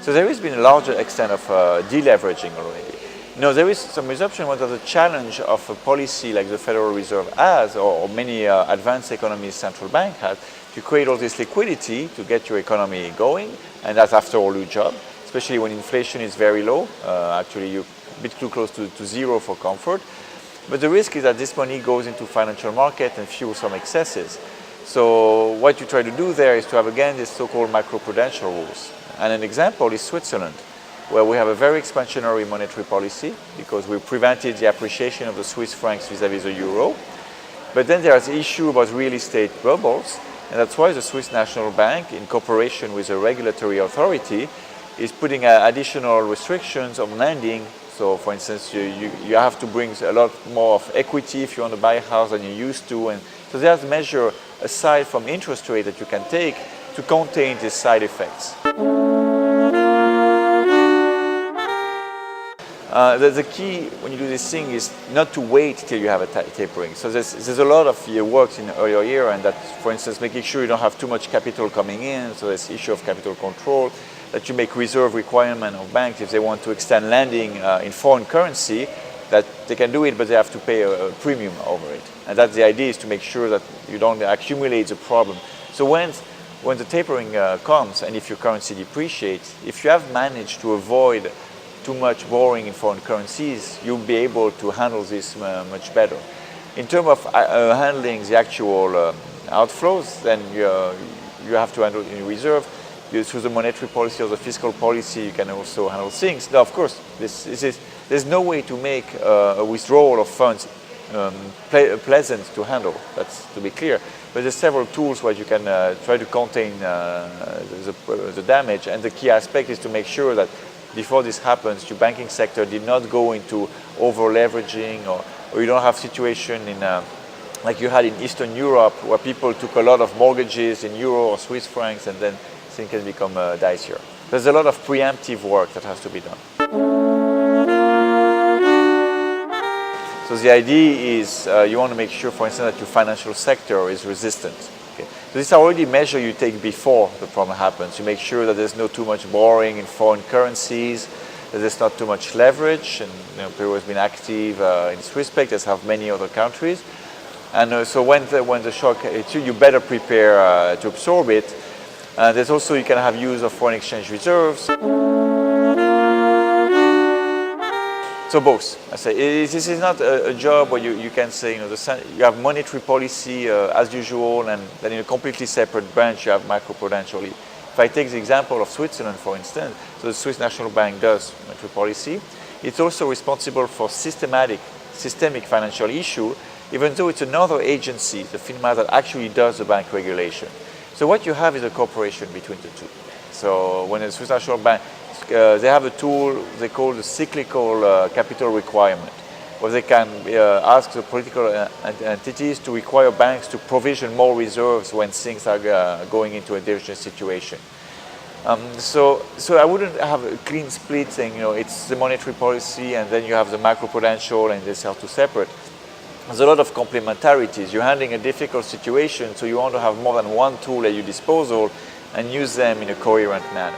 So there has been a larger extent of deleveraging already. There is some resumption. One of the challenge of a policy like the Federal Reserve has, or many advanced economies central bank has, to create all this liquidity to get your economy going, and that's after all your job, especially when inflation is very low. Actually, you're a bit too close to zero for comfort. But the risk is that this money goes into financial market and fuels some excesses. So what you try to do there is to have again this so-called macroprudential rules. And an example is Switzerland, where we have a very expansionary monetary policy because we prevented the appreciation of the Swiss francs vis-à-vis the euro. But then there's the issue about real estate bubbles, and that's why the Swiss National Bank, in cooperation with a regulatory authority, is putting additional restrictions on lending. So for instance, you have to bring a lot more of equity if you want to buy a house than you used to. And so there's a measure aside from interest rate that you can take to contain these side effects. The key when you do this thing is not to wait till you have a tapering. So there's a lot of work in the earlier year, and that, for instance, making sure you don't have too much capital coming in. So there's issue of capital control, that you make reserve requirement of banks if they want to extend lending in foreign currency, that they can do it, but they have to pay a premium over it. And that's the idea, is to make sure that you don't accumulate the problem. So when the tapering comes, and if your currency depreciates, if you have managed to avoid too much borrowing in foreign currencies, you'll be able to handle this much better. In terms of handling the actual outflows, then you have to handle in reserve. Through the monetary policy or the fiscal policy, you can also handle things. Now, of course, there's no way to make a withdrawal of funds pleasant to handle, that's to be clear. But there's several tools where you can try to contain the damage, and the key aspect is to make sure that before this happens, your banking sector did not go into over-leveraging, or you don't have situation like you had in Eastern Europe, where people took a lot of mortgages in euro or Swiss francs, and then things can become dicier. There's a lot of preemptive work that has to be done. So the idea is you want to make sure, for instance, that your financial sector is resistant. Okay. So these are already measures you take before the problem happens. You make sure that there's not too much borrowing in foreign currencies, that there's not too much leverage, and Peru has been active in this respect, as have many other countries. And so when the shock hits you, you better prepare to absorb it. There's also, you can have use of foreign exchange reserves. So both. I say this is not a job where you can say you have monetary policy as usual, and then in a completely separate branch you have macroprudential. If I take the example of Switzerland, for instance, so the Swiss National Bank does monetary policy. It's also responsible for systemic financial issue, even though it's another agency, the FINMA, that actually does the bank regulation. So what you have is a cooperation between the two. So when the Swiss National Bank, they have a tool they call the cyclical capital requirement, where they can ask the political entities to require banks to provision more reserves when things are going into a dangerous situation. So I wouldn't have a clean split saying, it's the monetary policy and then you have the macroprudential and they are two separate. There's a lot of complementarities. You're handling a difficult situation, so you want to have more than one tool at your disposal and use them in a coherent manner.